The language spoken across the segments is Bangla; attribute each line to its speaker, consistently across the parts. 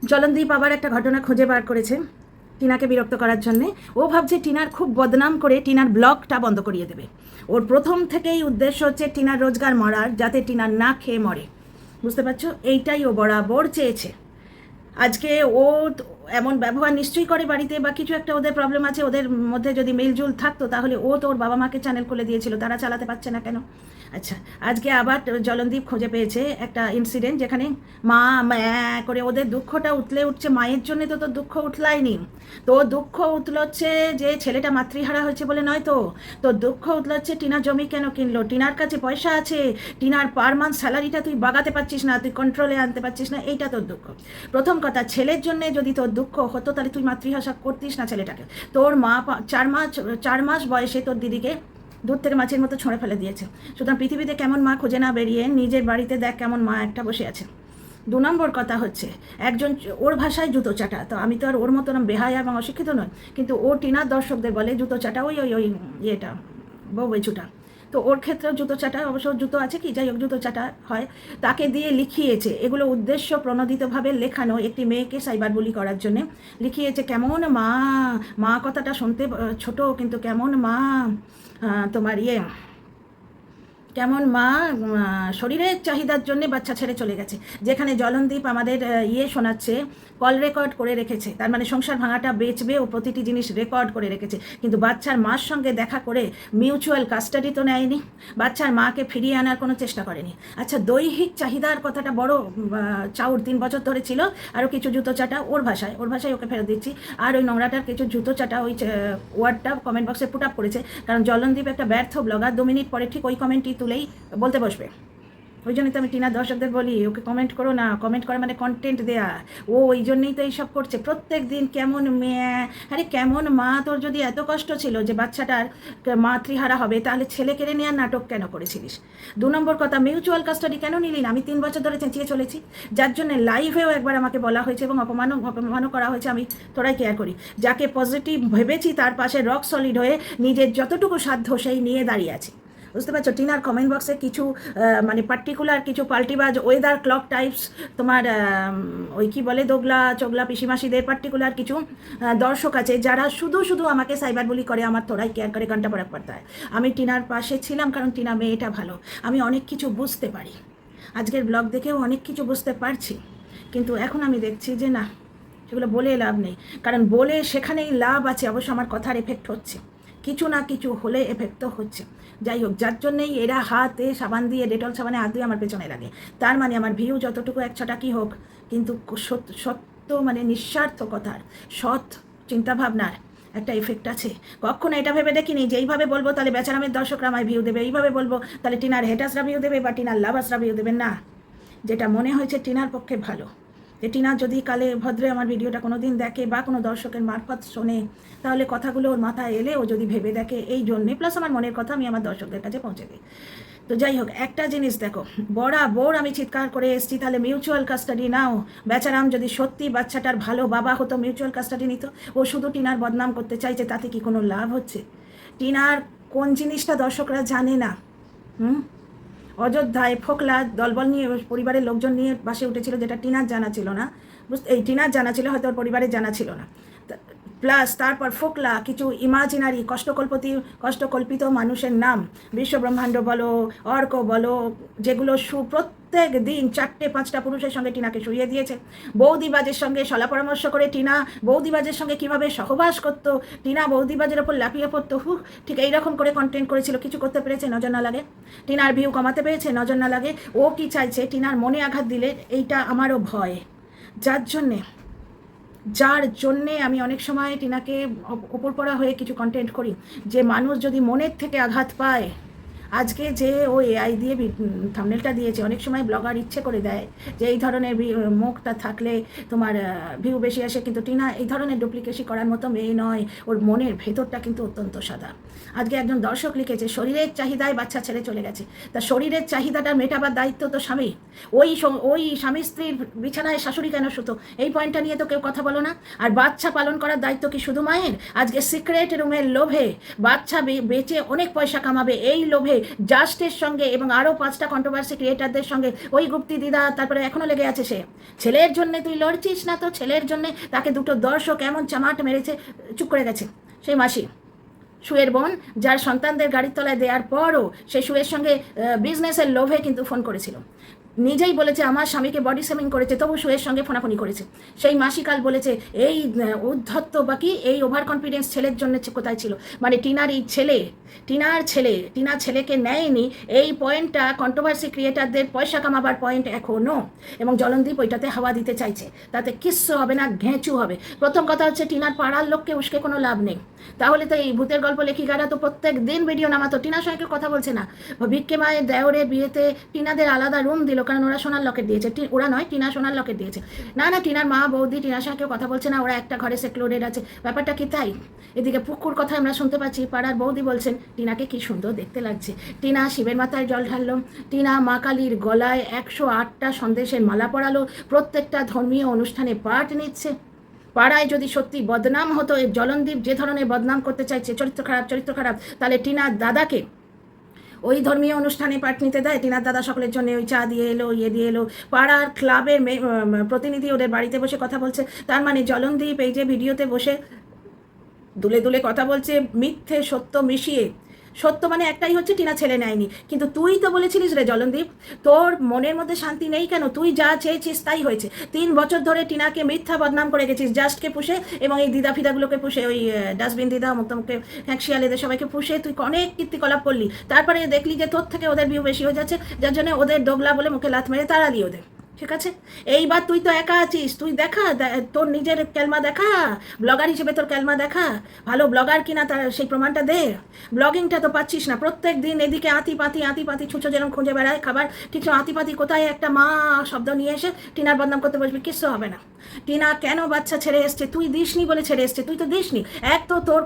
Speaker 1: জলনদীপ আবার একটা ঘটনা খুঁজে বার করেছে টিনাকে বিরক্ত করার জন্যে। ও ভাবছে টিনার খুব বদনাম করে টিনার ব্লগটা বন্ধ করিয়ে দেবে। ওর প্রথম থেকেই উদ্দেশ্য হচ্ছে টিনার রোজগার মারার, যাতে টিনার না খেয়ে মরে। বুঝতে পারছো? এইটাই ও বরাবর চেয়েছে। আজকে ও এমন ব্যবহার নিশ্চয়ই করে বাড়িতে, বা কিছু একটা ওদের প্রবলেম আছে, ওদের মধ্যে যদি মিলজুল থাকতো তাহলে ও তো ওর বাবা মাকে চ্যানেল খুলে দিয়েছিল, তারা চালাতে পারছে না কেন? আচ্ছা, আজকে আবার জলনদীপ খুঁজে পেয়েছে একটা ইনসিডেন্ট যেখানে মা করে ওদের দুঃখটা উতলে উঠছে। মায়ের জন্য তো তোর দুঃখ উতলায়নি, তোর দুঃখ উতলচ্ছে যে ছেলেটা মাতৃহারা হয়েছে বলে নয়, তো তোর দুঃখ উতলাচ্ছে টিনা জমি কেন কিনলো, টিনার কাছে পয়সা আছে, টিনার পার মান্থ স্যালারিটা তুই বাগাতে পারছিস না, তুই কন্ট্রোলে আনতে পারছিস না, এইটা তোর দুঃখ। প্রথম কথা, ছেলের জন্য যদি তোর দুঃখ হতো তাহলে তুই মাতৃভাষা করতিস না ছেলেটাকে। তোর মা 4 মাস বয়সে তোর দিদিকে দূর থেকে মাছের মতো ছড়ে ফেলে দিয়েছে। সুতরাং পৃথিবীতে কেমন মা খুঁজে না বেরিয়ে নিজের বাড়িতে দেখ কেমন মা একটা বসে আছে। 2 নম্বর কথা হচ্ছে, একজন ওর ভাষায় জুতো চাটা, তো আমি তো আর ওর মতন বেহায়া এবং অশিক্ষিত নয়, কিন্তু ও টিনার দর্শকদের বলে জুতো চাটা, ওই ওই ওই ইয়েটা বউ বেচুটা। তো ওর ক্ষেত্রেও জুতো চাটা, অবশ্য জুতো আছে কি, যাই হোক জুতো চাটা হয়, তাকে দিয়ে লিখিয়েছে। এগুলো উদ্দেশ্য প্রণোদিতভাবে লেখানো, একটি মেয়েকে সাইবার বুলি করার জন্যে লিখিয়েছে। কেমন মা, মা কথাটা শুনতে ছোট, কিন্তু কেমন মা তোমার কেমন মা শরীরের চাহিদার জন্য বাচ্চা ছেড়ে চলে গেছে। যেখানে জলনদীপ আমাদের শোনাচ্ছে, কল রেকর্ড করে রেখেছে, তার মানে সংসার ভাঙাটা বেচবে, ও প্রতিটি জিনিস রেকর্ড করে রেখেছে, কিন্তু বাচ্চার মার সঙ্গে দেখা করে মিউচুয়াল কাস্টাডি তো নেয়নি, বাচ্চার মাকে ফিরিয়ে আনার কোনো চেষ্টা করেনি। আচ্ছা, দৈহিক চাহিদার কথাটা বড় চাউর 3 বছর ধরে ছিল, আরও কিছু জুতো চাটা, ওর ভাষায় ওকে ফেরত দিচ্ছি। আর ওই নোংরাটার কিছু জুতো চাটা ওই ওয়ার্ডটা কমেন্ট বক্সে পুট আপ করেছে, কারণ জলনদীপ একটা ব্যর্থ ব্লগার, 2 মিনিট পরে ঠিক ওই কমেন্টই তুলেই বলতে বসবে। ওই জন্যই তো আমি টিনার দর্শকদের বলি, ওকে কমেন্ট করো না, কমেন্ট করা মানে কন্টেন্ট দেয়া। ও ওই জন্যই তো এইসব করছে প্রত্যেক দিন। কেমন মেয়ে, আরে কেমন মা, তোর যদি এত কষ্ট ছিল যে বাচ্চাটার মাতৃহারা হবে, তাহলে ছেলে কেড়ে নেওয়ার নাটক কেন করেছিলিস? 2 নম্বর কথা, মিউচুয়াল কাস্টাডি কেন নিলি না? আমি 3 বছর ধরে চেঁচিয়ে চলেছি, যার জন্য লাইভেও একবার আমাকে বলা হয়েছে এবং অপমানও করা হয়েছে। আমি তোরাই কেয়ার করি, যাকে পজিটিভ ভেবেছি তার পাশে রক সলিড হয়ে নিজের যতটুকু সাধ্য সেই নিয়ে দাঁড়িয়ে আছি। বুঝতে পারছো? টিনার কমেন্ট বক্সে কিছু মানে পার্টিকুলার কিছু পাল্টিবাজ ওয়েদার ক্লক টাইপস, তোমার ওই কি বলে, দোগলা চোগলা পিসিমাসিদের পার্টিকুলার কিছু দর্শক আছে যারা শুধু শুধু আমাকে সাইবার বুলি করে, আমার তোরাই কেয়ার করে, ঘন্টা পরাক পড়তে হয়। আমি টিনার পাশে ছিলাম কারণ টিনা মেয়েটা ভালো, আমি অনেক কিছু বুঝতে পারি, আজকের ব্লগ দেখেও অনেক কিছু বুঝতে পারছি, কিন্তু এখন আমি দেখছি যে না, সেগুলো বলে লাভ নেই, কারণ বলে সেখানেই লাভ আছে, অবশ্য আমার কথার এফেক্ট হচ্ছে, কিছু না কিছু হলে এফেক্ট তো হচ্ছে। যাই হোক, যার জন্যেই এরা হাতে সাবান দিয়ে, ডেটল সাবানে হাত দিয়ে আমার পেছনে লাগে, তার মানে আমার ভিউ যতটুকু 1-6টা কি হোক, কিন্তু সত্য মানে নিঃস্বার্থ কথার, সৎ চিন্তাভাবনার একটা এফেক্ট আছে। কখনো এটা ভেবে দেখিনি যে এইভাবে বলবো তাহলে বেচারামের দর্শকরা আমায় ভিউ দেবে, এইভাবে বলবো তাহলে টিনার হেটার্সরা ভিউ দেবে বা টিনার লাভার্সরা ভিউ দেবে না। যেটা মনে হয়েছে টিনার পক্ষে ভালো, যে টিনা যদি কালে ভদ্রে আমার ভিডিওটা কোনো দিন দেখে বা কোনো দর্শকের মারফত শোনে, তাহলে কথাগুলো ওর মাথায় এলে ও যদি ভেবে দেখে, এই জন্যে, প্লাস আমার মনের কথা আমি আমার দর্শকদের কাছে পৌঁছে দিই। তো যাই হোক, একটা জিনিস দেখো, বরাবর আমি চিৎকার করে এসেছি, তাহলে মিউচুয়াল কাস্টাডি নাও। বেচারাম যদি সত্যি বাচ্চাটার ভালো বাবা হতো, মিউচুয়াল কাস্টাডি নিত। ও শুধু টিনার বদনাম করতে চাইছে, তাতে কি কোনো লাভ হচ্ছে? টিনার কোন জিনিসটা দর্শকরা জানে না? অযোধ্যায় ফোকলা দলবল নিয়ে পরিবারের লোকজন নিয়ে বাসে উঠেছিল, যেটা টিনার জানা ছিল না। এই টিনার জানা ছিল, হয়তো ওর পরিবারের জানা ছিল না। প্লাস তারপর ফোকলা কিছু ইমাজিনারি কষ্টকল্পিত মানুষের নাম, বিশ্বব্রহ্মাণ্ড বলো, অর্ক বলো, যেগুলো প্রত্যেক দিন 4-5টা পুরুষের সঙ্গে টিনাকে শুইয়ে দিয়েছে। বৌদিবাজের সঙ্গে সলা পরামর্শ করে টিনা বৌদিবাজের সঙ্গে কিভাবে সহবাস করতো, টিনা বৌদিবাজের ওপর লাফিয়ে পড়তো, ঠিক এইরকম করে কন্টেন্ট করেছিল। কিছু করতে পেরেছে? নজর না লাগে। টিনার ভিউ কমাতে পেরেছে? নজর না লাগে। ও কি চাইছে? টিনার মনে আঘাত দিলে এইটা আমারও ভয়, যার জন্যে আমি অনেক সময় টিনাকে ওপর পড়া হয়ে কিছু কন্টেন্ট করি, যে মানুষ যদি মনের থেকে আঘাত পায়, আজকে যে ও এআই দিয়ে থাম্বনেলটা দিয়েছে, অনেক সময় ব্লগার ইচ্ছে করে দেয় যে এই ধরনের মুখটা থাকলে তোমার ভিউ বেশি আসে, কিন্তু টিনা এই ধরনের ডুপ্লিকেসি করার মতো মেয়ে নয়, ওর মনের ভেতরটা কিন্তু অত্যন্ত সাদা। আজকে একজন দর্শক লিখেছে শরীরের চাহিদায় বাচ্চা ছেড়ে চলে গেছে, তা শরীরের চাহিদাটা মেটাবার দায়িত্ব তো স্বামী। ওই স্বামী স্ত্রীর বিছানায় শাশুড়ি কেন শুতো, এই পয়েন্টটা নিয়ে তো কেউ কথা বলো না। আর বাচ্চা পালন করার দায়িত্ব কি শুধু মায়ের? আজকে সিক্রেট রুমের লোভে বাচ্চা বেচে অনেক পয়সা কামাবে, এই লোভে জাস্টের সঙ্গে এবং আরও 5টা কন্ট্রোভার্সি ক্রিয়েটারদের সঙ্গে ওই গুপ্তি দিদা, তারপরে এখনও লেগে আছে সে। ছেলের জন্যে তুই লড়ছিস না, তো ছেলের জন্যে তাকে দুটো দর্শক এমন চামাট মেরেছে, চুপ করে গেছে সেই মাসি। শুয়ের বোন, যার সন্তানদের গাড়ির তলায় দেওয়ার পরও সে শুয়ের সঙ্গে বিজনেসের লোভে কিন্তু ফোন করেছিল। নিজেই বলেছে আমার স্বামীকে বডি শেমিং করেছে, তবু শুয়ের সঙ্গে ফোনাফোনি করেছে। সেই মাসিকাল বলেছে এই উদ্ধত্ত বাকি এই ওভার কনফিডেন্স ছেলের জন্য কোথায় ছিল। মানে টিনার এই ছেলে, টিনা ছেলেকে নেয়নি, এই পয়েন্টটা কন্ট্রোভার্সি ক্রিয়েটারদের পয়সা কামাবার পয়েন্ট এখনও। এবং জলনদীপ ওইটাতে হাওয়া দিতে চাইছে, তাতে কিচ্ছু হবে না, ঘেঁচু হবে। প্রথম কথা হচ্ছে টিনার পাড়ার লোককে উস্কে কোনো লাভ নেই। তাহলে তো এই ভূতের গল্প লেখিকারা তো প্রত্যেক দিন ভিডিও নামাতো, টিনার সঙ্গে কেউ কথা বলছে না। ভিক্ষে মায়ের দেওরের বিয়েতে টিনাদের আলাদা রুম দিল, কারণ ওরা সোনার লকেট দিয়েছে, ওরা নয় টিনা সোনার লকেট দিয়েছে। না টিনার মা বৌদি টিনার সঙ্গে কেউ কথা বলছে না, ওরা একটা ঘরে সেক্লোডেড আছে, ব্যাপারটা কি তাই? এদিকে পুকুর কথা আমরা শুনতে পাচ্ছি, পাড়ার বৌদি বলছেন টিনাকে কি সুন্দর দেখতে লাগছে। টিনা শিবের মাথায় জল ঢাললো, টিনা মা কালীর গলায় 108টা সন্দেশের মালা পরালো, প্রত্যেকটা ধর্মীয় অনুষ্ঠানে পাঠ নিচ্ছে। পাড়ায় যদি সত্যি বদনাম হতো, জলনদীপ যে ধরনের বদনাম করতে চাইছে, চরিত্র খারাপ, তাহলে টিনার দাদাকে ওই ধর্মীয় অনুষ্ঠানে পাঠ নিতে দেয়। টিনার দাদা সকলের জন্য ওই চা দিয়ে এলো, দিয়ে এলো, পাড়ার ক্লাবের প্রতিনিধি ওদের বাড়িতে বসে কথা বলছে। তার মানে জলনদীপ এই যে ভিডিওতে বসে দুলে কথা বলছে, মিথ্যে সত্য মিশিয়ে। সত্য মানে একটাই হচ্ছে টিনা ছেলে নেয়নি, কিন্তু তুই তো বলেছিলিস রে জলনদীপ, তোর মনের মধ্যে শান্তি নেই কেন? তুই যা চেয়েছিস তাই হয়েছে। 3 বছর ধরে টিনাকে মিথ্যা বদনাম করে গেছিস, জাস্টকে পুষে এবং এই দিদা ফিদাগুলোকে পুষে, ওই ডাস্টবিন দিদা মুক্তমুখে হ্যাঁকশিয়াল এদের সবাইকে পুষে তুই অনেক কীর্তিকলাপ করলি। তারপরে দেখলি যে তোর থেকে ওদের ভিউ বেশি হয়ে যাচ্ছে, যার জন্য ওদের দোগলা বলে মুখে লাথ মেরে তাড়ালি ওদের। ঠিক আছে, এইবার তুই তো একা আছিস, তুই দেখা তোর নিজের ক্যালমা দেখা, ব্লগার হিসেবে তোর ক্যালমা দেখা, ভালো ব্লগার কিনা তার সেই প্রমাণটা দে। ব্লগিংটা তো পাচ্ছিস না, প্রত্যেক দিন এদিকে আতি পাতি ছুঁচো যেরকম খুঁজে বেড়ায় খাবার, ঠিক আতি পাতি কোথায় একটা মা শব্দ নিয়ে এসে টিনার বদনাম করতে বসবি, কিচ্ছু হবে না। টিনা কেন বাচ্চা ছেড়ে এসছে? তুই দিসনি বলে ছেড়ে এসছে, তুই তো দিসনি। এক তো তোর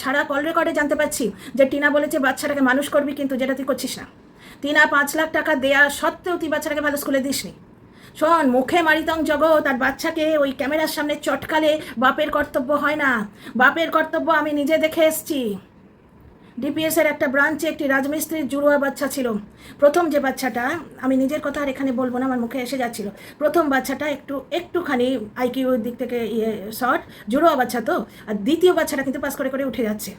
Speaker 1: ছাড়া কল রেকর্ডে জানতে পাচ্ছি যে টিনা বলেছে বাচ্চাটাকে মানুষ করবি, কিন্তু যেটা তুই করছিস না। টিনা 5 লাখ টাকা দেয়া সত্ত্বেও তুই বাচ্চাটাকে ভালো স্কুলে দিসনি। শোন, মুখে মারিতং জগৎ, আর বাচ্চাকে ওই ক্যামেরার সামনে চটকালে বাপের কর্তব্য হয় না। বাপের কর্তব্য আমি নিজে দেখে এসছি। ডিপিএসের একটা ব্রাঞ্চে একটি রাজমিস্ত্রির জুড়ুয়া বাচ্চা ছিল। প্রথম যে বাচ্চাটা, আমি নিজের কথা আর এখানে বলবো না, আমার মুখে এসে যাচ্ছিল। প্রথম বাচ্চাটা একটুখানি আইকিউর দিক থেকে শর্ট, জুড়ুয়া বাচ্চা তো, আর দ্বিতীয় বাচ্চাটা কিন্তু পাস করে উঠে যাচ্ছে।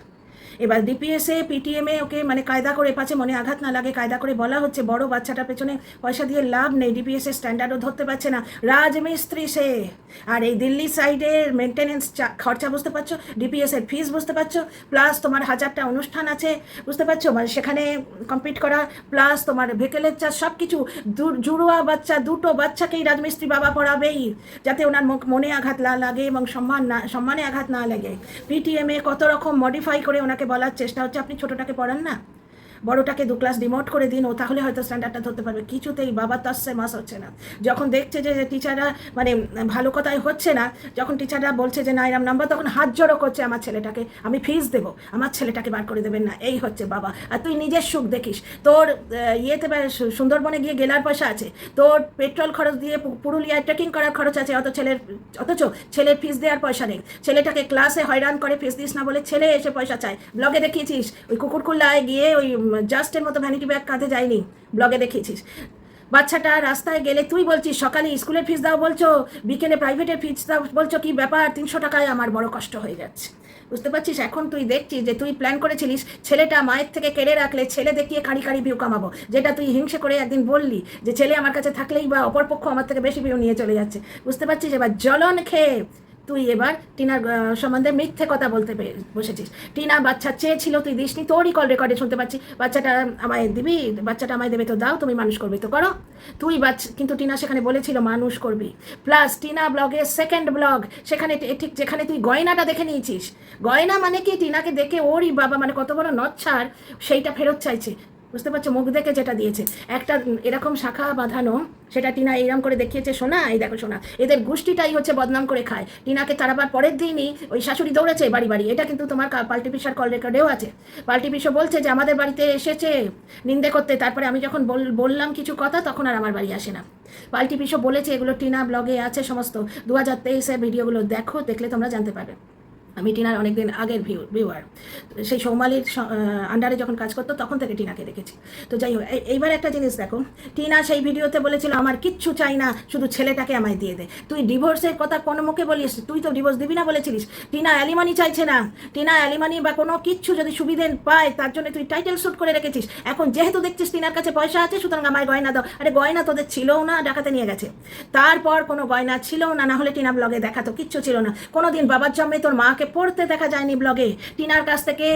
Speaker 1: এবার ডিপিএসে পিটিএমে ওকে মানে কায়দা করে, পাচ্ছে মনে আঘাত না লাগে, কায়দা করে বলা হচ্ছে বড় বাচ্চাটার পেছনে পয়সা দিয়ে লাভ নেই, ডিপিএসের স্ট্যান্ডার্ডও ধরতে পারছে না, রাজমিস্ত্রি সে। আর এই দিল্লি সাইডের মেনটেনেন্স খরচা বুঝতে পারছো, ডিপিএসের ফিস বুঝতে পারছো, প্লাস তোমার 1000টা অনুষ্ঠান আছে বুঝতে পারছো, মানে সেখানে কম্পিট করা, প্লাস তোমার ভেকেলের চার্জ, সব কিছু। জুড়ুয়া বাচ্চা, দুটো বাচ্চাকেই রাজমিস্ত্রি বাবা পড়াবেই, যাতে ওনার মনে আঘাত না লাগে এবং সম্মানে আঘাত না লাগে। পিটিএমে কত রকম মডিফাই করে ওনাকে বলার চেষ্টা হচ্ছে, আপনি ছোটটাকে পড়ান না, বড়টাকে 2 ক্লাস ডিমোট করে দিন, ও তাহলে হয়তো স্ট্যান্ডার্ডটা ধরতে পারবে। কিছুতেই বাবা তস্সে মাস হচ্ছে না। যখন দেখছে যে টিচাররা মানে ভালো কথাই হচ্ছে না, যখন টিচাররা বলছে যে না এরম নাম্বার, তখন হাত জড়ো করছে, আমার ছেলেটাকে আমি ফিস দেবো, আমার ছেলেটাকে বার করে দেবেন না, এই হচ্ছে বাবা। আর তুই নিজের সুখ দেখিস, তোর ইয়েতে সুন্দরবনে গিয়ে গেলার পয়সা আছে, তোর পেট্রোল খরচ দিয়ে পুরুলিয়ায় ট্রেকিং করার খরচ আছে, অথচ ছেলের ফিস দেওয়ার পয়সা নেই। ছেলেটাকে ক্লাসে হয়রান করে ফিস দিস না বলে ছেলে এসে পয়সা চায়। ব্লগে দেখিয়েছিস ওই কুকুরকুল্লায় গিয়ে ওই জাস্টের মতো ভ্যানিটি ব্যাগ কাঁধে যায়নি, ব্লগে দেখিয়েছিস। বাচ্চাটা রাস্তায় গেলে তুই বলছিস সকালে স্কুলের ফিস দাও বলছো, বিকেলে প্রাইভেটের ফিস দাও বলছো, কি ব্যাপার? 300 টাকায় আমার বড় কষ্ট হয়ে যাচ্ছে, বুঝতে পারছিস? এখন তুই দেখছিস যে তুই প্ল্যান করেছিলিস ছেলেটা মায়ের থেকে কেড়ে রাখলে ছেলে দেখিয়ে কাড়ি ভিউ কামাবো, যেটা তুই হিংসে করে একদিন বললি যে ছেলে আমার কাছে থাকলেই বা অপরপক্ষ আমার থেকে বেশি ভিউ নিয়ে চলে যাচ্ছে, বুঝতে পারছিস? এবার জ্বলন খেয়ে তুই এবার টিনার সম্বন্ধে মিথ্যে কথা বলতে বসেছিস। টিনা বাচ্চা চেয়েছিল, তুই দিসনি, তোরই কল রেকর্ডে শুনতে পাচ্ছি বাচ্চাটা আমায় দিবি, বাচ্চাটা আমায় দেবে তো দাও, তুমি মানুষ করবে তো করো। তুই কিন্তু টিনা সেখানে বলেছিল মানুষ করবি। প্লাস টিনা ব্লগের সেকেন্ড ব্লগ, সেখানে ঠিক যেখানে তুই গয়নাটা দেখে নিয়েছিস, গয়না মানে কি টিনাকে দেখে ওরই বাবা মানে কত বড় নচ্ছার, সেইটা ফেরত চাইছে, বুঝতে পারছো? মুখ দেখে যেটা দিয়েছে একটা এরকম শাখা বাঁধানো, সেটা টিনা এইরকম করে দেখিয়েছে। শোনা, এই দেখো শোনা, এদের গোষ্ঠীটাই হচ্ছে বদনাম করে খায়। টিনাকে তারাবার পরের দিনই ওই শাশুড়ি দৌড়েছে বাড়ি, এটা কিন্তু তোমার পাল্টি পিসার কল রেকর্ডেও আছে। পাল্টি পিসো বলছে যে আমাদের বাড়িতে এসেছে নিন্দে করতে, তারপরে আমি যখন বললাম কিছু কথা তখন আর আমার বাড়ি আসে না। পাল্টি পিসো বলেছে, এগুলো টিনা ব্লগে আছে সমস্ত, 2023-এর ভিডিওগুলো দেখো, দেখলে তোমরা জানতে পারবে। আমি টিনার অনেকদিন আগের ভিউয়ার, সেই সৌমালির আন্ডারে যখন কাজ করতো তখন থেকে টিনাকে দেখেছি। তো যাই হোক, এইবার একটা জিনিস দেখো, টিনা সেই ভিডিওতে বলেছিল আমার কিচ্ছু চাই না, শুধু ছেলেটাকে আমায় দিয়ে দে। তুই ডিভোর্সের কথা কোনো মুখে বলিস? তুই তো ডিভোর্স দিবি না বলেছিলিস। টিনা অ্যালিমানি চাইছে না, টিনা অ্যালিমানি বা কোনো কিচ্ছু যদি সুবিধে পায় তার জন্য তুই টাইটেল শ্যুট করে রেখেছিস। এখন যেহেতু দেখছিস টিনার কাছে পয়সা আছে, সুতরাং আমায় গয়না দাও। আরে গয়না তোদের ছিলও না, ডাকাতে নিয়ে গেছে। তারপর কোনো গয়না ছিল না, না হলে টিনা ব্লগে দেখাতো, কিচ্ছু ছিল না। কোনোদিন বাবার জন্মে তোর মাকে পড়তে দেখা যায়নি ব্লগে। টিনার কাছ থেকে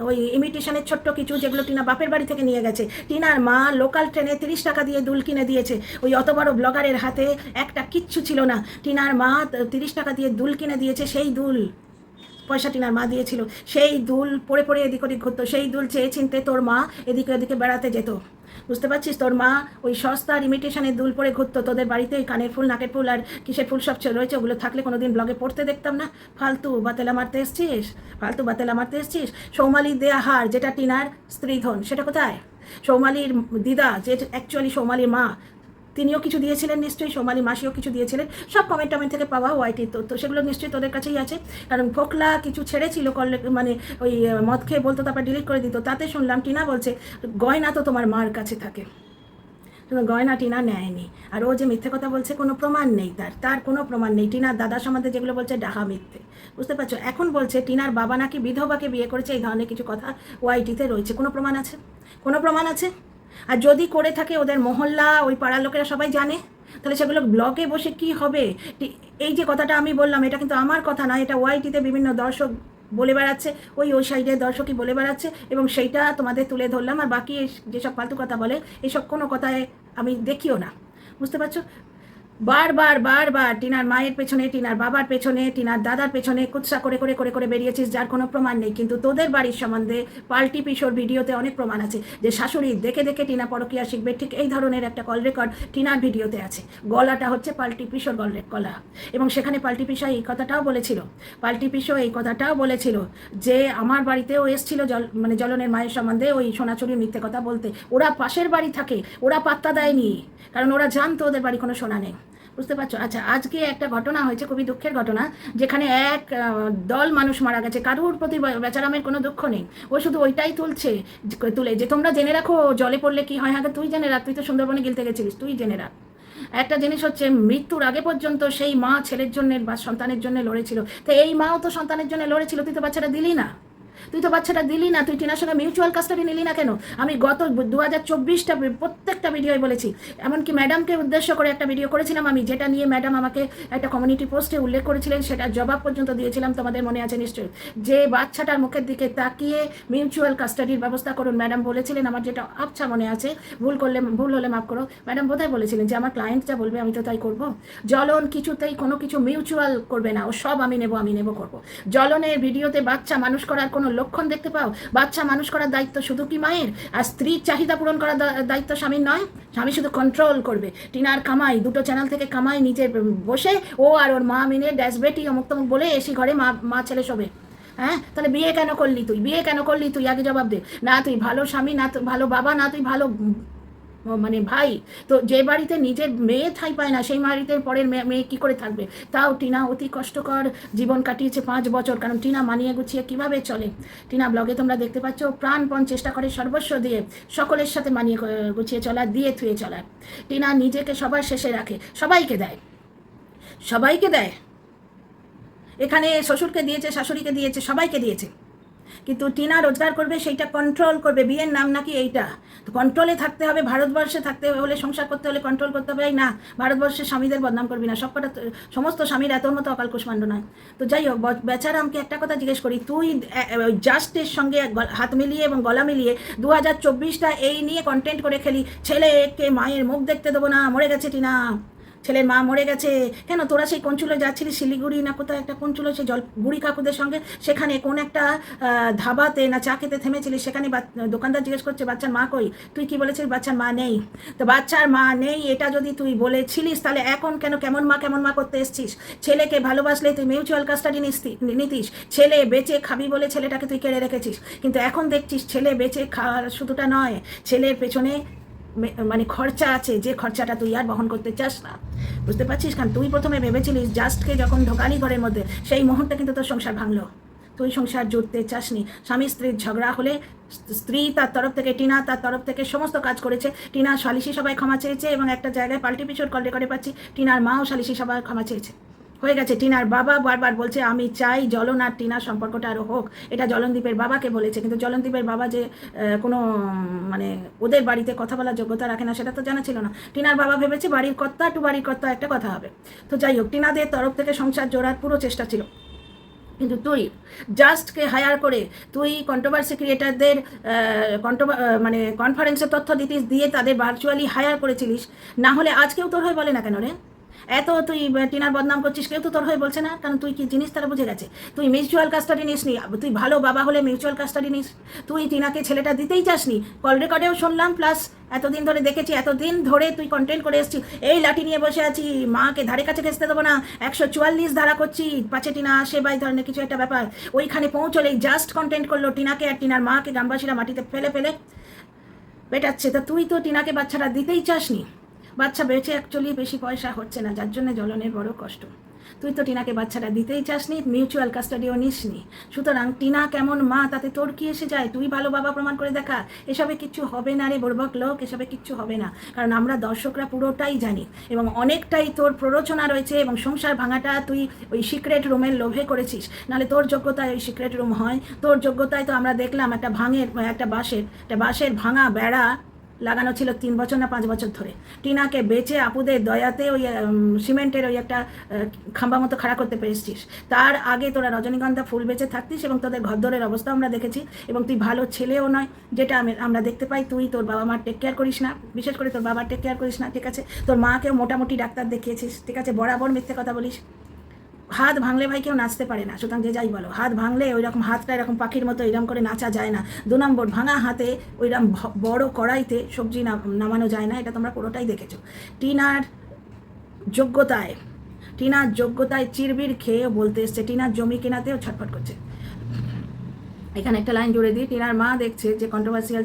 Speaker 1: ওই ইমিটেশনের ছোট্ট কিছু যেগুলো টিনা বাপের বাড়ি থেকে নিয়ে গেছে, টিনার মা লোকাল ট্রেনে 30 টাকা দিয়ে দুল কিনে দিয়েছে। ওই অত বড় ব্লগারের হাতে একটা কিচ্ছু ছিল না, টিনার মা 30 টাকা দিয়ে দুল কিনে দিয়েছে। সেই দুল পয়সা টিনার মা দিয়েছিল, সেই দুল পরে পরে এদিক ওদিক ঘুরতো। সেই দুল চেয়ে চিনতে তোর মা এদিকে ওদিকে বেড়াতে যেত, বুঝতে পারছিস? তোর মা ওই সস্তার ইমিটেশনের দুল পরে ঘুরতো। তোদের বাড়িতে কানের ফুল, নাকের ফুল আর কিসের ফুল সব রয়েছে, ওগুলো থাকলে কোনোদিন ব্লগে পড়তে দেখতাম না। ফালতু বাতেলা মারতে এসছিস, ফালতু বাতেলা মারতে এসছিস। সৌমালির দেয়া হার, যেটা টিনার স্ত্রীধন, সেটা কোথায়? সৌমালির দিদা, যে অ্যাকচুয়ালি সৌমালির মা, তিনিও কিছু দিয়েছিলেন নিশ্চয়ই, সোমালি মাসিও কিছু দিয়েছিলেন। সব কমেন্ট থেকে পাওয়া ওয়াইটির তথ্য, সেগুলো নিশ্চয়ই তোদের কাছেই আছে। কারণ ফোকলা কিছু ছেড়েছিল, মানে ওই মদ খেয়ে বলতো, তারপর ডিলিট করে দিত। তাতে শুনলাম টিনা বলছে গয়না তো তোমার মার কাছে থাকে, গয়না টিনা নেয়নি। আর ও যে মিথ্যে কথা বলছে, কোনো প্রমাণ নেই, তার কোনো প্রমাণ নেই। টিনার দাদা সম্বন্ধে যেগুলো বলছে ডাহা মিথ্যে, বুঝতে পারছো? এখন বলছে টিনার বাবা নাকি বিধবাকে বিয়ে করেছে, এই ধরনের কিছু কথা ওয়াইটিতে রয়েছে। কোনো প্রমাণ আছে? কোনো প্রমাণ আছে? আর যদি করে থাকে, ওদের মহল্লা, ওই পাড়ার লোকেরা সবাই জানে, তাহলে সেগুলো ব্লগে বসে কি হবে? এই যে কথাটা আমি বললাম, এটা কিন্তু আমার কথা নয়, এটা ওয়াইটিতে বিভিন্ন দর্শক বলে বেড়াচ্ছে, ওই সাইডের দর্শকই বলে বেড়াচ্ছে, এবং সেইটা তোমাদের তুলে ধরলাম। আর বাকি যেসব ফালতু কথা বলে, এসব কোনো কথায় আমি দেখিও না, বুঝতে পারছো? বারবার বারবার টিনার মায়ের পেছনে, টিনার বাবার পেছনে, টিনার দাদার পেছনে কুৎসা করে করে করে করে বেরিয়েছিস, যার কোনো প্রমাণ নেই। কিন্তু তোদের বাড়ির সম্বন্ধে পাল্টি পিসোর ভিডিওতে অনেক প্রমাণ আছে, যে শাশুড়ি দেখে দেখে টিনা পরকীয়া শিখবে, ঠিক এই ধরনের একটা কল রেকর্ড টিনার ভিডিওতে আছে। গলাটা হচ্ছে পাল্টি পিসোর গলা, এবং সেখানে পাল্টি পিসা এই কথাটাও বলেছিল, পাল্টি পিসো এই কথাটাও বলেছিল যে আমার বাড়িতেও এসছিল মানে জ্বলনের মায়ের সম্বন্ধে ওই সোনাচুরির মিথ্যে কথা বলতে। ওরা পাশের বাড়ি থাকে, ওরা পাত্তা দেয়নি, কারণ ওরা জানতো ওদের বাড়ি কোনো সোনা নেই, বুঝতে পারছো? আচ্ছা, আজকে একটা ঘটনা হয়েছে, খুবই দুঃখের ঘটনা, যেখানে এক দল মানুষ মারা গেছে। কারুর প্রতি বেচারামের কোনো দুঃখ নেই, ও শুধু ওইটাই তুলে যে তোমরা জেনে রাখো জলে পড়লে কি হয়। হ্যাঁ, তুই জেনে রাখ, তুই তো সুন্দরবনে গিলতে গেছিলিস, তুই জেনে রাখ। একটা জিনিস হচ্ছে, মৃত্যুর আগে পর্যন্ত সেই মা ছেলের জন্য বা সন্তানের জন্য লড়েছিল। তো এই মাও তো সন্তানের জন্য লড়েছিল, তুই তো বাচ্চাটা দিলি না, তুই টিনার সঙ্গে মিউচুয়াল কাস্টাডি নিলি না কেন? আমি গত 2024টা প্রত্যেকটা ভিডিওয় বলেছি, এমনকি ম্যাডামকে উদ্দেশ্য করে একটা ভিডিও করেছিলাম আমি, যেটা নিয়ে ম্যাডাম আমাকে একটা কমিউনিটি পোস্টে উল্লেখ করেছিলেন, সেটা জবাব পর্যন্ত দিয়েছিলাম, তোমাদের মনে আছে নিশ্চয়ই। যে বাচ্চাটার মুখের দিকে তাকিয়ে মিউচুয়াল কাস্টাডির ব্যবস্থা করুন, ম্যাডাম বলেছিলেন। আমার যেটা আবছা মনে আছে, ভুল হলে মাফ করো, ম্যাডাম বোধহয় বলেছিলেন যে আমার ক্লায়েন্ট যা বলবে আমি তো তাই করবো। জ্বলন কিছুতেই কোনো কিছু মিউচুয়াল করবে না, ও সব আমি নেব করবো। জ্বলনের ভিডিওতে বাচ্চা মানুষ করার কোনো লক্ষণ দেখতে পাও? বাচ্চা মানুষ করার দায়িত্ব শুধু কি মায়ের? আর স্ত্রীর চাহিদা পূরণ করার দায়িত্ব স্বামীর নয়? স্বামী শুধু কন্ট্রোল করবে। টিনার কামাই, দুটো চ্যানেল থেকে কামাই, নিজে বসে ও আর ওর মা মিলে ড্যাশবেটি অমুক তমুক বলে এসি ঘরে মা ছেলে শোবে। হ্যাঁ, তাহলে বিয়ে কেন করলি তুই আগে জবাব দে। না তুই ভালো স্বামী, না তুই ভালো বাবা, না তুই ভালো মানে ভাই। তো যে বাড়িতে নিজের মেয়ে ঠাঁই পায় না, সেই বাড়িতে পরের মেয়ে কী করে থাকবে? তাও টিনা অতি কষ্টকর জীবন কাটিয়েছে 5 বছর, কারণ টিনা মানিয়ে গুছিয়ে কীভাবে চলে। টিনা ব্লগে তোমরা দেখতে পাচ্ছ, প্রাণপণ চেষ্টা করে সর্বস্ব দিয়ে সকলের সাথে মানিয়ে গুছিয়ে চলার, দিয়ে থুয়ে চলার। টিনা নিজেকে সবার শেষে রাখে, সবাইকে দেয়। এখানে শ্বশুরকে দিয়েছে, শাশুড়িকে দিয়েছে, সবাইকে দিয়েছে, কিন্তু টিনা রোজগার করবে, সেইটা কন্ট্রোল করবে। বিয়ের নাম নাকি এইটা, তো কন্ট্রোলে থাকতে হবে। ভারতবর্ষে থাকতে হলে, সংসার করতে হলে কন্ট্রোল করতে হবে। না, ভারতবর্ষের স্বামীদের বদনাম করবি না, সবকটা সমস্ত স্বামীরা তোর মতো অকাল কুষ্মাণ্ড নয়। তো যাই হোক, বেচারা আমাকে একটা কথা জিজ্ঞেস করি, তুই জাস্টের সঙ্গে হাত মিলিয়ে এবং গলা মিলিয়ে 2024টা এই নিয়ে কন্টেন্ট করে খেলি, ছেলেকে মায়ের মুখ দেখতে দেবো না, মরে গেছে টিনা, ছেলের মা মরে গেছে। কেন তোরা সেই কঞ্চুলে যাচ্ছিলি, শিলিগুড়ি না কোথায় একটা কঞ্চুলো, সেই বুড়ি কাকুদের সঙ্গে, সেখানে কোন একটা ধাবাতে না চা খেতে থেমেছিলি, সেখানে দোকানদার জিজ্ঞেস করছে বাচ্চার মা কই? তুই কি বলেছিস? বাচ্চার মা নেই। তো বাচ্চার মা নেই এটা যদি তুই বলেছিলিস, তাহলে এখন কেন কেমন মা করতে এসছিস? ছেলেকে ভালোবাসলে তুই মিউচুয়াল কাস্টাডি নিতিস, ছেলে বেঁচে খাবি বলে ছেলেটাকে তুই কেড়ে রেখেছিস। কিন্তু এখন দেখছিস ছেলে বেঁচে খাওয়ার শুধুটা নয়, ছেলের পেছনে মানে খরচা আছে, যে খরচাটা তুই আর বহন করতে চাস না, বুঝতে পারছিস? কারণ তুই প্রথমে ভেবেছিলিস জাস্টকে যখন ঢোকালি ঘরের মধ্যে, সেই মুহূর্তে কিন্তু তোর সংসার ভাঙলো। তুই সংসার জুড়তে চাসনি। স্বামী স্ত্রীর ঝগড়া হলে স্ত্রী তার তরফ থেকে, টিনা তার তরফ থেকে সমস্ত কাজ করেছে। টিনা সালিশি সবাই ক্ষমা চেয়েছে এবং একটা জায়গায় পাল্টি পিছর কল রেকর্ডে পাচ্ছি টিনার মাও সালিশি সবাই ক্ষমা চেয়েছে। হয়ে গেছে। টিনার বাবা বারবার বলছে আমি চাই জ্বলন আর টিনার সম্পর্কটা আরও হোক। এটা জলনদীপের বাবাকে বলেছে, কিন্তু জলনদীপের বাবা যে কোনো মানে ওদের বাড়িতে কথা বলার যোগ্যতা রাখে না সেটা তো জানা ছিল না। টিনার বাবা ভেবেছে বাড়ির কর্তা টু বাড়ির কর্তা একটা কথা হবে। তো যাই হোক, টিনাদের তরফ থেকে সংসার জোড়ার পুরো চেষ্টা ছিল, কিন্তু তুই জাস্টকে হায়ার করে তুই কন্ট্রোভার্সি ক্রিয়েটারদের মানে কনফারেন্সে তথ্য দিতিস, দিয়ে তাদের ভার্চুয়ালি হায়ার করেছিলিস। না হলে আজকেও তোর হয়ে বলে না কেন রে? এত তুই টিনার বদনাম করছিস, কেউ তো তোর হয়ে বলছে না, কারণ তুই কি জিনিস তারা বুঝে গেছে। তুই মিউচুয়াল কাস্টাডি নিস নি, তুই ভালো বাবা হলে মিউচুয়াল কাস্টাডি নিস। তুই টিনাকে ছেলেটা দিতেই চাসনি, কল রেকর্ডেও শুনলাম, প্লাস এতদিন ধরে দেখেছি, এতদিন ধরে তুই কন্টেন্ট করে এসেছিস এই লাঠি নিয়ে বসে আছি, মাকে ধারে কাছে ঘেঁচতে দেবো না, 144 ধারা করছি, পাছে টিনা আসে বা এই ধরনের কিছু একটা ব্যাপার। ওইখানে পৌঁছলেই জাস্ট কন্টেন্ট করলো টিনাকে আর টিনার মাকে গ্রামবাসীরা মাটিতে ফেলে ফেলে পেটাচ্ছে। তা তুই তো টিনাকে বাচ্চাটা দিতেই চাসনি। বাচ্চা বেঁচে অ্যাকচুয়ালি বেশি পয়সা হচ্ছে না, যার জন্য জ্বলনের বড় কষ্ট। তুই তো টিনাকে বাচ্চাটা দিতেই চাসনি, মিউচুয়াল কাস্টাডিও নিসনি। সুতরাং টিনা কেমন মা তাতে তোর কি এসে যায়? তুই ভালো বাবা প্রমাণ করে দেখা। এসবে কিচ্ছু হবে না রে বর্বক লোক, এসবে কিচ্ছু হবে না, কারণ আমরা দর্শকরা পুরোটাই জানি এবং অনেকটাই তোর প্ররোচনা রয়েছে। এবং সংসার ভাঙাটা তুই ওই সিক্রেট রুমের লোভে করেছিস, নাহলে তোর যোগ্যতায় ওই সিক্রেট রুম হয়? তোর যোগ্যতায় তো আমরা দেখলাম একটা বাঁশের ভাঙা বেড়া লাগানো ছিল 3 বছর না 5 বছর ধরে। টিনাকে বেচে আপুদের দয়াতে ওই সিমেন্টের ওই একটা খাম্বা মতো খাড়া করতে পেরেছিস। তার আগে তোরা রজনীগন্ধা ফুল বেচে থাকতিস এবং তোদের ঘরদরের অবস্থা আমরা দেখেছি। এবং তুই ভালো ছেলেও নয়, যেটা আমরা দেখতে পাই। তুই তোর বাবা মার টেক কেয়ার করিস না, বিশেষ করে তোর বাবার টেক কেয়ার করিস না, ঠিক আছে? তোর মাকেও মোটামুটি ডাক্তার দেখিয়েছিস, ঠিক আছে? বরাবর মিথ্যে কথা বলিস। হাত ভাঙলে ভাই কেউ নাচতে পারে না, সুতরাং যে যাই বলো, হাত ভাঙলে ওই রকম হাতটা এরকম পাখির মতো এরকম করে নাচা যায় না। 2 নম্বর, ভাঙা হাতে ওইরকম বড় কড়াইতে সবজি নামানো যায় না, এটা তোমরা পুরোটাই দেখেছো। টিনার যোগ্যতায় চিরবির খেয়ে বলতে এসছে, টিনার জমি কেনাতেও ছটফট করছে। এখানে একটা লাইন জুড়ে দিই, টিনার মা দেখছে যে কন্ট্রোভার্সিয়াল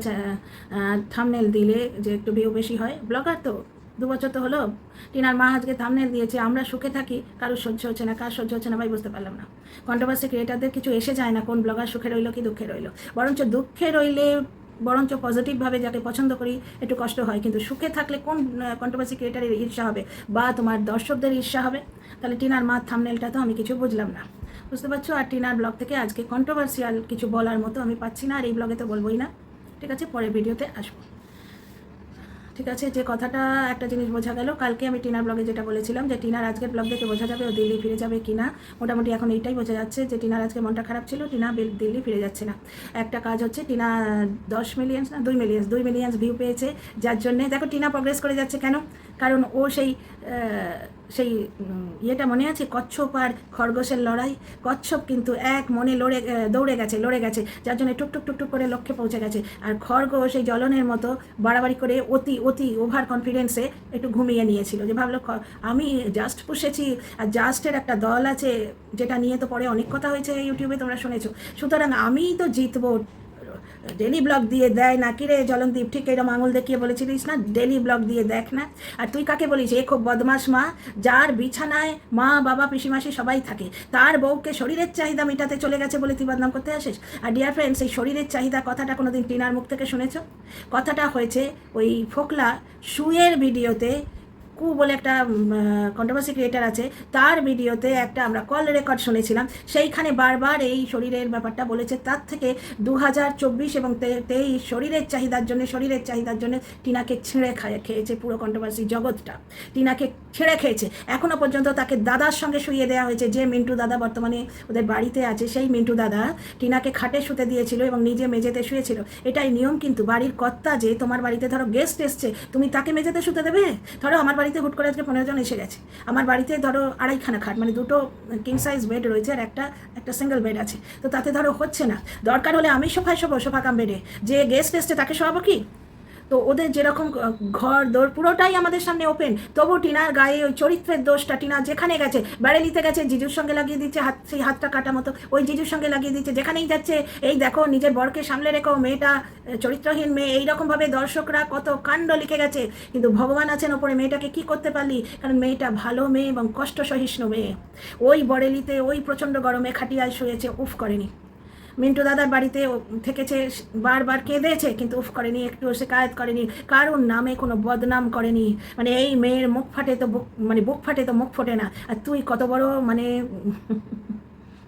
Speaker 1: থাম্বনেল দিলে যে একটু ভিউ বেশি হয়। ব্লগার তো 2 বছর তো হলো। টিনার মা আজকে থাম্বনেল দিয়েছে, আমরা সুখে থাকি, কারোর সহ্য হচ্ছে না, কার সহ্য হচ্ছে না ভাই বুঝতে পারলাম না। কন্ট্রোভার্সি ক্রিয়েটারদের কিছু এসে যায় না কোন ব্লগার সুখে রইলো কি দুঃখে রইলো। দুঃখে রইলে বরঞ্চ পজিটিভভাবে যাকে পছন্দ করি একটু কষ্ট হয়, কিন্তু সুখে থাকলে কোন কন্ট্রোভার্সি ক্রিয়েটারের ঈর্ষা হবে বা তোমার দর্শকদের ঈর্ষা হবে? তাহলে টিনার মা থাম্বনেলটা তো আমি কিছু বুঝলাম না, বুঝতে পারছো? আর টিনার ব্লগ থেকে আজকে কন্ট্রোভার্সিয়াল কিছু বলার মতো আমি পাচ্ছি না, আর এই ব্লগে তো বলবোই না, ঠিক আছে? পরের ভিডিওতে আসবো, ঠিক আছে? যে কথাটা একটা জিনিস বোঝা গেল, কালকে আমি টিনার ব্লগে যেটা বলেছিলাম যে টিনার আজকের ব্লগ দেখে বোঝা যাবে ও দিল্লি ফিরে যাবে কি না। মোটামুটি এখন এইটাই বোঝা যাচ্ছে যে টিনার আজকে মনটা খারাপ ছিল, টিনা দিল্লি ফিরে যাচ্ছে না। একটা কাজ হচ্ছে, টিনা 10 মিলিয়ন না 2 মিলিয়ন ভিউ পেয়েছে, যার জন্যে দেখো টিনা প্রগ্রেস করে যাচ্ছে। কেন? কারণ ও সেই ইয়েটা মনে আছে, কচ্ছপ আর খরগোশের লড়াই। কচ্ছপ কিন্তু এক মনে লড়ে গেছে, যার জন্য টুকটুক টুকটুক করে লক্ষ্যে পৌঁছে গেছে। আর খরগোশ এই জ্বলনের মতো বাড়াবাড়ি করে অতি ওভার কনফিডেন্সে একটু ঘুমিয়ে নিয়েছিল, যে ভাবলো আমি জাস্ট পুষেছি, আর জাস্টের একটা দল আছে, যেটা নিয়ে তো পরে অনেক কথা হয়েছে ইউটিউবে, তোমরা শুনেছো। সুতরাং আমিই তো জিতবো। ডেলি ব্লগ দিয়ে দেয় না কি রে জলনদীপ? ঠিক এরকম আঙুল দেখিয়ে বলেছিলিস না ডেলি ব্লগ দিয়ে দেখ না। আর তুই কাকে বলিস? এ খুব বদমাস মা, যার বিছানায় মা বাবা পিসিমাসি সবাই থাকে, তার বউকে শরীরের চাহিদা মেটাতে চলে গেছে বলে তুই বদনাম করতে আসিস? আর ডিয়ার ফ্রেন্ডস, এই শরীরের চাহিদা কথাটা কোনোদিন টিনার মুখ থেকে শুনেছো? কথাটা হয়েছে ওই ফোকলা শুয়ের ভিডিওতে। বলে একটা কন্ট্রোভার্সি ক্রিয়েটার আছে, তার ভিডিওতে একটা আমরা কল রেকর্ড শুনেছিলাম, সেইখানে বারবার এই শরীরের ব্যাপারটা বলেছে। তার থেকে 2024 এবং 23 শরীরের চাহিদার জন্য টিনাকে ছেড়ে খেয়েছে পুরো কন্ট্রোভার্সি জগৎটা। টিনাকে ছেড়ে খেয়েছে। এখনও পর্যন্ত তাকে দাদার সঙ্গে শুয়ে দেওয়া হয়েছে, যে মিন্টু দাদা বর্তমানে ওদের বাড়িতে আছে, সেই মিন্টু দাদা টিনাকে খাটে শুতে দিয়েছিল এবং নিজে মেঝেতে শুয়েছিল। এটাই নিয়ম। কিন্তু বাড়ির কর্তা, যে তোমার বাড়িতে ধরো গেস্ট এসছে, তুমি তাকে মেঝেতে শুতে দেবে? ধরো আমার বাড়িতে হুট করে আজকে 15 জন এসে গেছে, আমার বাড়িতে ধরো 2.5খানা খাট, মানে 2টো কিং সাইজ বেড রয়েছে আর একটা সিঙ্গেল বেড আছে, তো তাতে ধরো হচ্ছে না, দরকার হলে আমি সোফা কাম বেডে, যে গেস্ট এসছে তাকে শোয়াবো কি? তো ওদের যেরকম ঘর দৌড় পুরোটাই আমাদের সামনে ওপেন, তবু টিনার গায়ে ওই চরিত্রের দোষটা, টিনা যেখানে গেছে, বেড়ালিতে গেছে, জিজুর সঙ্গে লাগিয়ে দিচ্ছে হাত, সেই হাতটা কাটা মতো ওই জিজুর সঙ্গে লাগিয়ে দিচ্ছে। যেখানেই যাচ্ছে এই দেখো নিজের বরকে সামলে রেখো, মেয়েটা চরিত্রহীন মেয়ে, এইরকমভাবে দর্শকরা কত কাণ্ড লিখে গেছে। কিন্তু ভগবান আছেন ওপরে, মেয়েটাকে কি করতে পারলি? কারণ মেয়েটা ভালো মেয়ে এবং কষ্ট সহিষ্ণু মেয়ে। ওই বরেলিতে ওই প্রচণ্ড গরমে খাটিয়ায় শুয়েছে, উফ করেনি। মিন্টু দাদার বাড়িতে থেকেছে, বারবার কেঁদেছে, কিন্তু উফ করেনি, একটু শিকায়ত করেনি, কারোর নামে কোনো বদনাম করেনি। মানে এই মেয়ের মুখ ফাটে তো বুক ফাটে তো মুখ ফোটে না। আর তুই কত বড়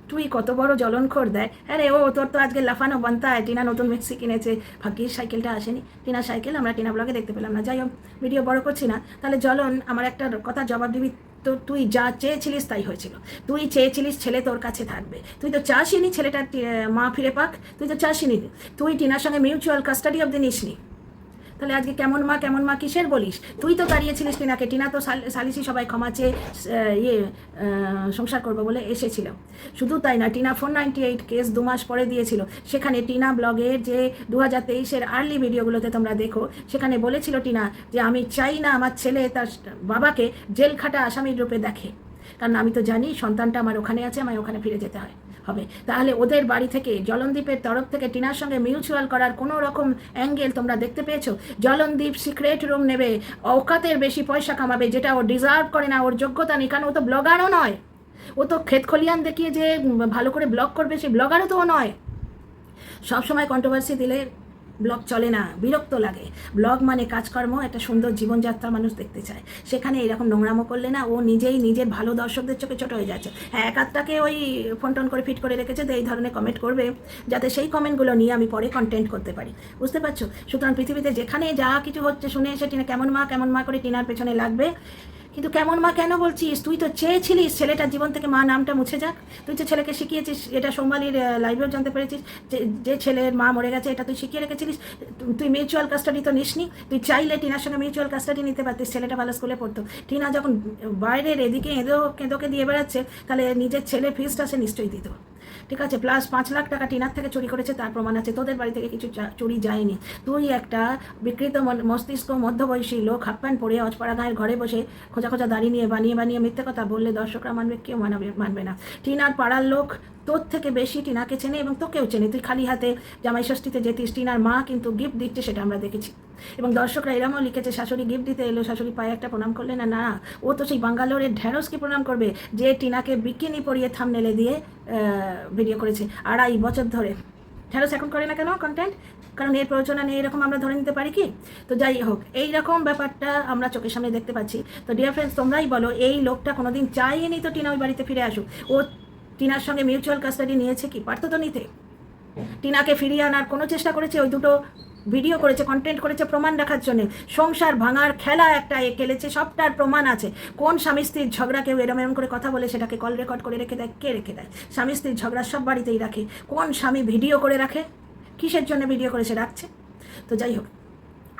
Speaker 1: তুই কত বড় জ্বলনখোর দেয়। আরে ও তোর তো আজকে লাফানো বানতা হয়। টিনা নতুন মিক্সি কিনেছে, ভাগ্যিস সাইকেলটা আসেনি। টিনার সাইকেল আমরা টিনা ব্লগে দেখতে পেলাম না। যাই হোক, ভিডিও বড় করছি না। তাহলে জ্বলন, আমার একটা কথা জবাব দিবি তো, তুই যা চেয়েছিলিস তাই হয়েছিল। তুই চেয়েছিলিস ছেলে তোর কাছে থাকবে, তুই তো চাসিনি ছেলেটার মা ফিরে পাক, তুই তো চাসিনি। তুই টিনার সঙ্গে মিউচুয়াল কাস্টাডি অবধি নিসনি। তাহলে আজকে কেমন মা কিসের বলিস? তুই তো দাঁড়িয়েছিলিস টিনাকে। টিনা তো সালিসি সবাই ক্ষমা চেয়ে সংসার করবো বলে এসেছিল। শুধু তাই না, টিনা 498 কেস 2 মাস পরে দিয়েছিল। সেখানে টিনা ব্লগের যে 2023-এর আর্লি ভিডিওগুলোতে তোমরা দেখো, সেখানে বলেছিল টিনা যে আমি চাই না আমার ছেলে তার বাবাকে জেল খাটা আসামির রূপে দেখে, কারণ আমি তো জানি সন্তানটা আমার ওখানে আছে, আমায় ওখানে ফিরে যেতে হবে। তাহলে ওদের বাড়ি থেকে, জলনদীপের তরফ থেকে টিনার সঙ্গে মিউচুয়াল করার কোনো রকম অ্যাঙ্গেল তোমরা দেখতে পেয়েছো? জলনদীপ সিক্রেট রুম নেবে, অকাতের বেশি পয়সা কামাবে, যেটা ও ডিজার্ভ করে না, ওর যোগ্যতা নেই, কারণ ও তো ব্লগারও নয়। ও তো ক্ষেত খলিয়ান দেখিয়ে যে ভালো করে ব্লগ করবে, সেই ব্লগারও তো ও নয়। সবসময় কন্ট্রোভার্সি দিলে ব্লগ চলে না, বিরক্ত লাগে। ব্লগ মানে কাজকর্ম, একটা সুন্দর জীবনযাত্রা মানুষ দেখতে চায়। সেখানে এরকম নোংরামো করলে না, ও নিজেই নিজের ভালো দর্শকদের চোখে ছোটো হয়ে যাচ্ছে। হ্যাঁ, এক আধটাকে ওই ফোন টোন করে ফিট করে রেখেছে যে এই ধরনের কমেন্ট করবে, যাতে সেই কমেন্টগুলো নিয়ে আমি পরে কন্টেন্ট করতে পারি, বুঝতে পারছো? সুতরাং পৃথিবীতে যেখানে যা কিছু হচ্ছে শুনে এসে টিনা কেমন মা করে টিনার পেছনে লাগবে। কিন্তু কেমন মা কেন বলছিস? তুই তো চেয়েছিলিস ছেলেটার জীবন থেকে মা নামটা মুছে যাক। তুই তো ছেলেকে শিখিয়েছিস, এটা সোমালির লাইভেও জানতে পেরেছিস, যে ছেলের মা মরে গেছে এটা তুই শিখিয়ে রেখেছিলিস। তুই মিউচুয়াল কাস্টাডি তো নিসনি। তুই চাইলে টিনার সঙ্গে মিউচুয়াল কাস্টাডি নিতে পারতিস, ছেলেটা ভালো স্কুলে পড়তো। টিনা যখন বাইরের এদিকে কেঁদোকে দিয়ে বেড়াচ্ছে, তাহলে নিজের ছেলে ফিসটা সে নিশ্চয়ই দিত, ঠিক আছে? প্লাস 5 লাখ টাকা টিনার থেকে চুরি করেছে, তার প্রমাণ আছে। তোদের বাড়ি থেকে কিছু চুরি যায়নি। তুই একটা বিকৃত মস্তিষ্ক মধ্যবয়সী লোক, হাফ প্যান্ট পরে অজপাড়া গায়ের ঘরে বসে খোঁজা দাড়ি নিয়ে বানিয়ে মিথ্যে কথা বললে দর্শকরা মানবে? কেউ মানবে না। টিনার পাড়ার লোক তোর থেকে বেশি টিনাকে চেনে এবং তোকেও চেনে। তুই খালি হাতে জামাই ষষ্ঠীতে যেতিস, টিনার মা কিন্তু গিফট দিচ্ছে, সেটা আমরা দেখেছি। এবং দর্শকরা এরমও লিখেছে, শাশুড়ি গিফট দিতে এলো, শাশুড়ি পায়ে একটা প্রণাম করলে না। না, ও তো সেই বাঙ্গালোরের ঢ্যাঁড়সকে প্রণাম করবে, যে টিনাকে বিকিনি পরিয়ে থাম্বনেলে দিয়ে ভিডিও করেছে 2.5 বছর ধরে। ঢ্যাঁড়স এখন করে না কেন কন্টেন্ট? কারণ এর প্রয়োজনা নেই, এরকম আমরা ধরে নিতে পারি কি? তো যাই হোক, এইরকম ব্যাপারটা আমরা চোখের সামনে দেখতে পাচ্ছি। তো ডিয়ার ফ্রেন্ডস, তোমরাই বলো, এই লোকটা কোনোদিন চাইনি তো টিনা ওই বাড়িতে ফিরে আসুক। ও টিনার সঙ্গে মিউচুয়াল কাস্টাডি নিয়েছে কি? পারতো তো নিতে। টিনাকে ফিরিয়ে আনার কোনো চেষ্টা করেছে? ওই দুটো ভিডিও করেছে, কন্টেন্ট করেছে প্রমাণ রাখার জন্য। সংসার ভাঙার খেলা একটা খেলেছে, সবটার প্রমাণ আছে। কোন স্বামী স্ত্রীর ঝগড়া কেউ এরম করে কথা বলে সেটাকে কল রেকর্ড করে রেখে দেয়? কে রেখে দেয়? স্বামী স্ত্রীর ঝগড়া সব বাড়িতেই রাখে। কোন স্বামী ভিডিও করে রাখে? কিসের জন্য ভিডিও করে সে রাখছে? তো যাই হোক,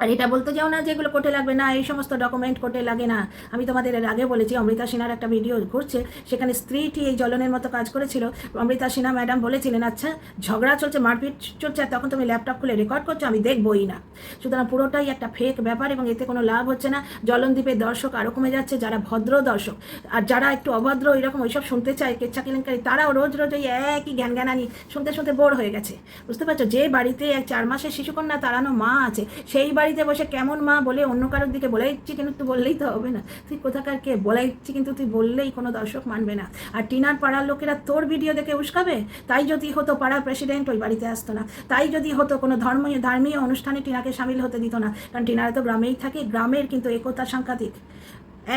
Speaker 1: আর এটা বলতে যাও না যেগুলো কোর্টে লাগবে না, এই সমস্ত ডকুমেন্ট কোর্টে লাগে না। আমি তোমাদের এর আগে বলেছি, অমৃতা সিনহার একটা ভিডিও ঘুরছে, সেখানে স্ত্রীটি এই জ্বলনের মতো কাজ করেছিল। অমৃতা সিনহা ম্যাডাম বলেছিলেন, আচ্ছা ঝগড়া চলছে, মারপিট চলছে, আর তখন তুমি ল্যাপটপ খুলে রেকর্ড করছো, আমি দেখবই না। সুতরাং পুরোটাই একটা ফেক ব্যাপার এবং এতে কোনো লাভ হচ্ছে না। জলনদীপের দর্শক আরও কমে যাচ্ছে, যারা ভদ্র দর্শক। আর যারা একটু অভদ্র এরকম ওইসব শুনতে চায়, কেচ্ছা কেলেঙ্কারি, তারাও রোজ ওই একই জ্ঞানানি শুনতে বোর হয়ে গেছে, বুঝতে পারছো? যে বাড়িতে 4 মাসের শিশুকন্যা তাড়ানো মা আছে, সেই বাড়িতে বসে কেমন মা বলে অন্য কারোর দিকে বলাইছি, কিন্তু তুই বললেই তো হবে না। তুই কোথাকার কে বলাইছি, কিন্তু তুই বললেই কোনো দর্শক মানবে না। আর টিনার পাড়ার লোকেরা তোর ভিডিও দেখে উস্কাবে। তাই যদি হতো পাড়ার প্রেসিডেন্ট ওই বাড়িতে আসতো না। তাই যদি হতো কোনো ধর্মীয় অনুষ্ঠানে টিনাকে সামিল হতে দিত না, কারণ টিনারা তো গ্রামেই থাকে। গ্রামের কিন্তু একতা সাংঘাতিক।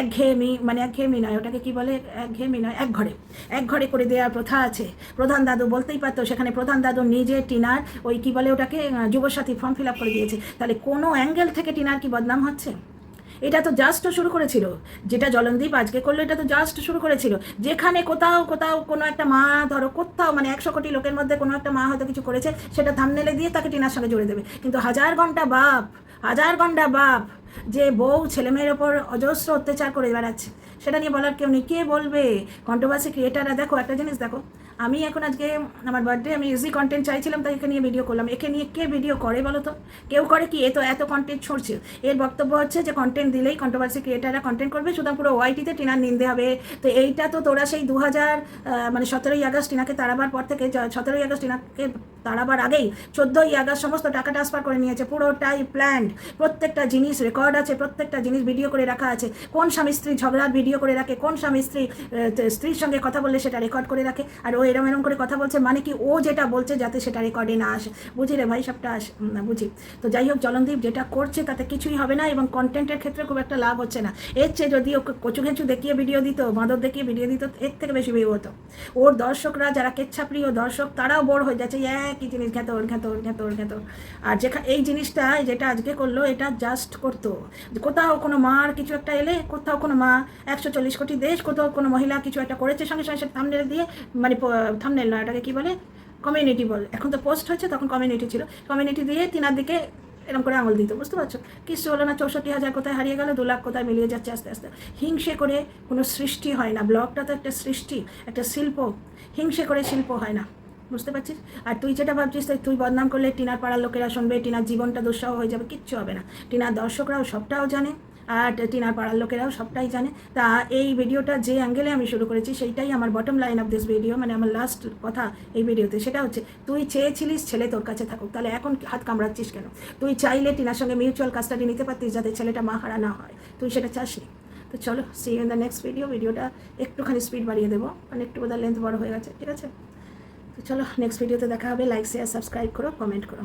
Speaker 1: একঘেয়েমি নয়, ওটাকে কি বলে? একঘেয়েমি নয়, এক ঘরে করে দেওয়ার প্রথা আছে। প্রধান দাদু বলতেই পারতো, সেখানে প্রধান দাদু নিজে টিনার ওই কি বলে ওটাকে, যুবসাথী ফর্ম ফিল আপ করে দিয়েছে। তাহলে কোনো অ্যাঙ্গেল থেকে টিনার কি বদনাম হচ্ছে? এটা তো জাস্ট শুরু করেছিল, যেটা জলনদীপ আজকে করলো, এটা তো জাস্ট শুরু করেছিল। যেখানে কোথাও কোনো একটা মা, ধরো কোথাও 100 কোটি লোকের মধ্যে কোনো একটা মা হয়তো কিছু করেছে, সেটা থাম্বনেলে দিয়ে তাকে টিনার সঙ্গে জুড়ে দেবে। কিন্তু হাজার ঘন্টা বাপ যে বউ ছেলেমেয়ের ওপর অজস্র অত্যাচার করে বেড়াচ্ছে, সেটা নিয়ে বলার কেউ নেই। কে বলবে? কন্ট্রোভার্সি ক্রিয়েটাররা। দেখো একটা জিনিস দেখো, আমি এখন আজকে আমার বার্থডে, আমি ইজি কন্টেন্ট চাইছিলাম, তাই একে নিয়ে ভিডিও করলাম। একে নিয়ে কে ভিডিও করে বলো তো? কেউ করে কি? এত কন্টেন্ট ছড়ছে। এর বক্তব্য হচ্ছে যে কন্টেন্ট দিলেই কন্ট্রোভার্সি ক্রিয়েটাররা কন্টেন্ট করবে, সুতরাং পুরো ওয়াইটিতে টিনার নিন্দে হবে। তো এইটা তো তোরা সেই 17ই আগস্ট টিনাকে তাড়াবার পর থেকে, 17ই আগস্ট টিনাকে তাড়াবার আগেই 14ই আগস্ট সমস্ত টাকা ট্রান্সফার করে নিয়েছে। পুরোটাই প্ল্যান্ড, প্রত্যেকটা জিনিস রেকর্ড আছে, প্রত্যেকটা জিনিস ভিডিও করে রাখা আছে। কোন স্বামী স্ত্রী ঝগড়ার ভিডিও ভিডিও করে রাখে, কোন স্বামী স্ত্রীর সঙ্গে কথা বললে সেটা রেকর্ড করে রাখে, আর ও এরম এরম করে কথা বলছে, মানে কি ও যেটা বলছে যাতে সেটা রেকর্ডে না আসে। বুঝি রে ভাই, সবটা না বুঝি। তো যাই হোক, জলনদীপ যেটা করছে তাতে কিছুই হবে না, এবং কন্টেন্টের ক্ষেত্রে খুব একটা লাভ হচ্ছে না। এর চেয়ে যদি ওকে কচু ঘেঁচু দেখিয়ে ভিডিও দিত, বাঁদর দেখিয়ে ভিডিও দিত, এর থেকে বেশি ভিউ হতো। ওর দর্শকরা যারা কেচ্ছাপ্রিয় দর্শক, তারাও বোর হয়ে যাচ্ছে, একই জিনিস ঘেঁতর ঘেঁতর ঘেঁতর ঘেঁতর। আর এই জিনিসটা যেটা আজকে করলো, এটা জাস্ট করতো কোথাও কোনো মার কিছু একটা এলে, কোথাও কোনো মা 140 কোটি দেশ, কোথাও কোনো মহিলা কিছু একটা করেছে, সঙ্গে সঙ্গে সেটা থাম্বনেল দিয়ে, মানে থাম্বনেল না, এটাকে কী বলে, কমিউনিটি বল, এখন তো পোস্ট হচ্ছে, তখন কমিউনিটি ছিল, কমিউনিটি দিয়ে তিনার দিকে এরকম করে আঙুল দিত, বুঝতে পারছো? কিছু হলো না, 64,000 কোথায় হারিয়ে গেল, 2 লাখ কোথায় মিলিয়ে যাচ্ছে আস্তে আস্তে। হিংসে করে কোনো সৃষ্টি হয় না, ব্লগটা তো একটা সৃষ্টি, একটা শিল্প, হিংসে করে শিল্প হয় না, বুঝতে পারছিস? আর তুই যেটা ভাবছিস তুই বদনাম করলে টিনার পাড়ার লোকেরা শুনবে, টিনার জীবনটা দুঃসহ হয়ে যাবে, কিচ্ছু হবে না। টিনার দর্শকরাও সবটাও জানে, আর টিনার পাড়ার লোকেরাও সবটাই জানে। তা এই ভিডিওটা যে অ্যাঙ্গেলে আমি শুরু করেছি, সেইটাই আমার bottom line of this video, মানে আমার লাস্ট কথা এই ভিডিওতে, সেটা হচ্ছে তুই চেয়েছিলিস ছেলে তোর কাছে থাকুক, তাহলে এখন হাত কামড়াচ্ছিস কেন? তুই চাইলে টিনার সঙ্গে মিউচুয়াল কাস্টাডি নিতে পারতিস, যাতে ছেলেটা মা হারা না হয়, তুই সেটা চাসনি। তো চলো, see you in the next video. ভিডিওটা একটুখানি স্পিড বাড়িয়ে দেবো, মানে একটু বোধহয় লেন্থ বড় হয়ে গেছে, ঠিক আছে? তো চলো, নেক্সট ভিডিওতে দেখা হবে। লাইক শেয়ার সাবস্ক্রাইব করো, কমেন্ট করো।